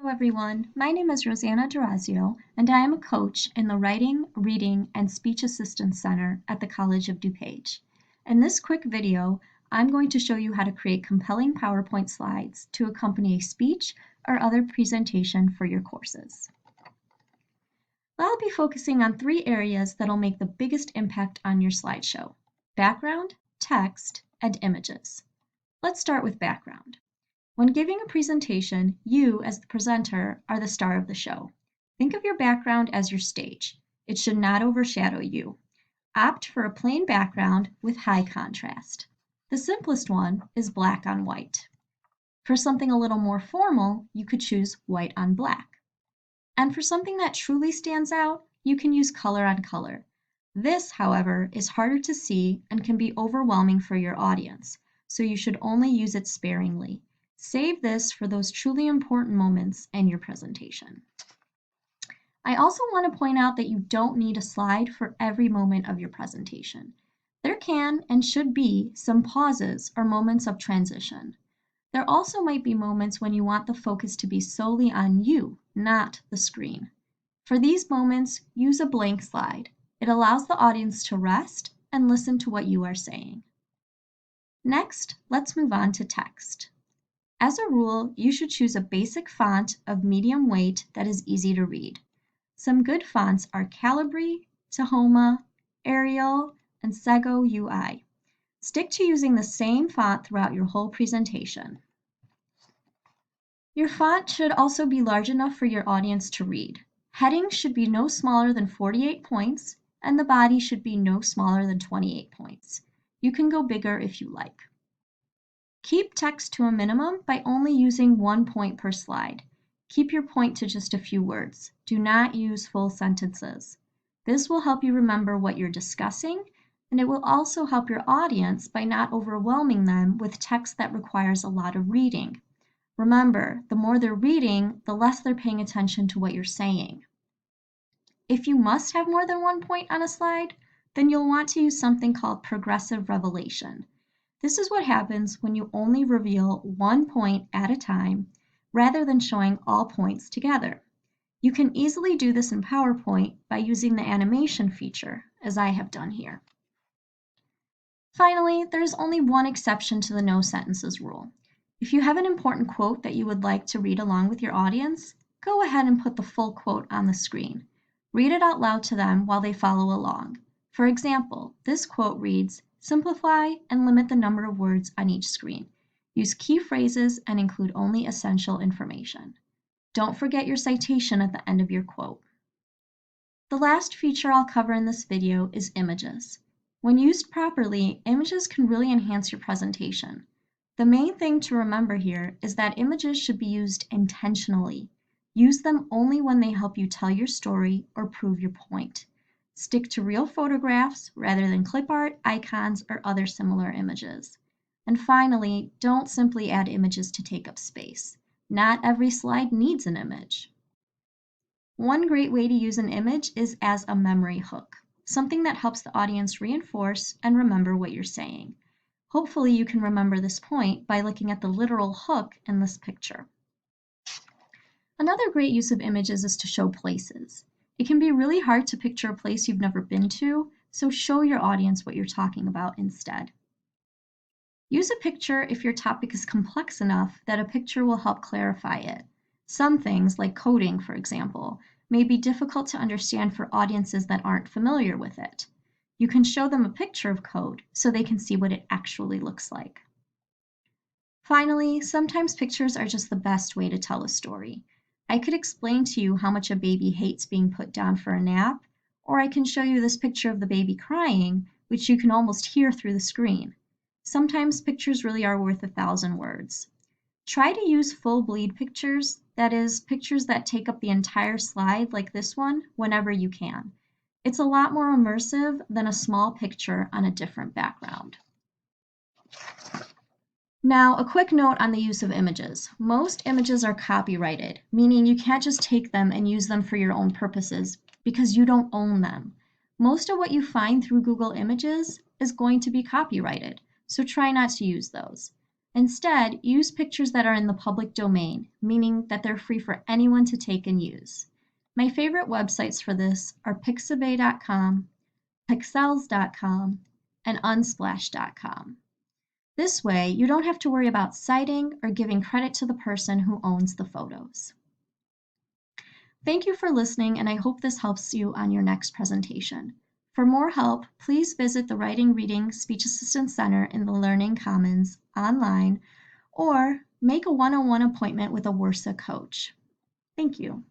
Hello everyone, my name is Rosanna Durazio and I am a coach in the Writing, Reading, and Speech Assistance Center at the College of DuPage. In this quick video, I'm going to show you how to create compelling PowerPoint slides to accompany a speech or other presentation for your courses. I'll be focusing on three areas that will make the biggest impact on your slideshow: background, text, and images. Let's start with background. When giving a presentation, you, as the presenter, are the star of the show. Think of your background as your stage. It should not overshadow you. Opt for a plain background with high contrast. The simplest one is black on white. For something a little more formal, you could choose white on black. And for something that truly stands out, you can use color on color. This, however, is harder to see and can be overwhelming for your audience, so you should only use it sparingly. Save this for those truly important moments in your presentation. I also want to point out that you don't need a slide for every moment of your presentation. There can and should be some pauses or moments of transition. There also might be moments when you want the focus to be solely on you, not the screen. For these moments, use a blank slide. It allows the audience to rest and listen to what you are saying. Next, let's move on to text. As a rule, you should choose a basic font of medium weight that is easy to read. Some good fonts are Calibri, Tahoma, Arial, and Sego UI. Stick to using the same font throughout your whole presentation. Your font should also be large enough for your audience to read. Headings should be no smaller than 48 points, and the body should be no smaller than 28 points. You can go bigger if you like. Keep text to a minimum by only using 1 point per slide. Keep your point to just a few words. Do not use full sentences. This will help you remember what you're discussing, and it will also help your audience by not overwhelming them with text that requires a lot of reading. Remember, the more they're reading, the less they're paying attention to what you're saying. If you must have more than 1 point on a slide, then you'll want to use something called progressive revelation. This is what happens when you only reveal 1 point at a time rather than showing all points together. You can easily do this in PowerPoint by using the animation feature, as I have done here. Finally, there's only one exception to the no sentences rule. If you have an important quote that you would like to read along with your audience, go ahead and put the full quote on the screen. Read it out loud to them while they follow along. For example, this quote reads, "Simplify and limit the number of words on each screen. Use key phrases and include only essential information." Don't forget your citation at the end of your quote. The last feature I'll cover in this video is images. When used properly, images can really enhance your presentation. The main thing to remember here is that images should be used intentionally. Use them only when they help you tell your story or prove your point. Stick to real photographs rather than clip art, icons, or other similar images. And finally, don't simply add images to take up space. Not every slide needs an image. One great way to use an image is as a memory hook, something that helps the audience reinforce and remember what you're saying. Hopefully you can remember this point by looking at the literal hook in this picture. Another great use of images is to show places. It can be really hard to picture a place you've never been to, so show your audience what you're talking about instead. Use a picture if your topic is complex enough that a picture will help clarify it. Some things, like coding for example, may be difficult to understand for audiences that aren't familiar with it. You can show them a picture of code so they can see what it actually looks like. Finally, sometimes pictures are just the best way to tell a story. I could explain to you how much a baby hates being put down for a nap, or I can show you this picture of the baby crying, which you can almost hear through the screen. Sometimes pictures really are worth 1,000 words. Try to use full bleed pictures, that is, pictures that take up the entire slide like this one, whenever you can. It's a lot more immersive than a small picture on a different background. Now, a quick note on the use of images. Most images are copyrighted, meaning you can't just take them and use them for your own purposes because you don't own them. Most of what you find through Google Images is going to be copyrighted, so try not to use those. Instead, use pictures that are in the public domain, meaning that they're free for anyone to take and use. My favorite websites for this are pixabay.com, pixels.com, and unsplash.com. This way, you don't have to worry about citing or giving credit to the person who owns the photos. Thank you for listening, and I hope this helps you on your next presentation. For more help, please visit the Writing, Reading, Speech Assistance Center in the Learning Commons online, or make a one-on-one appointment with a WRSA coach. Thank you.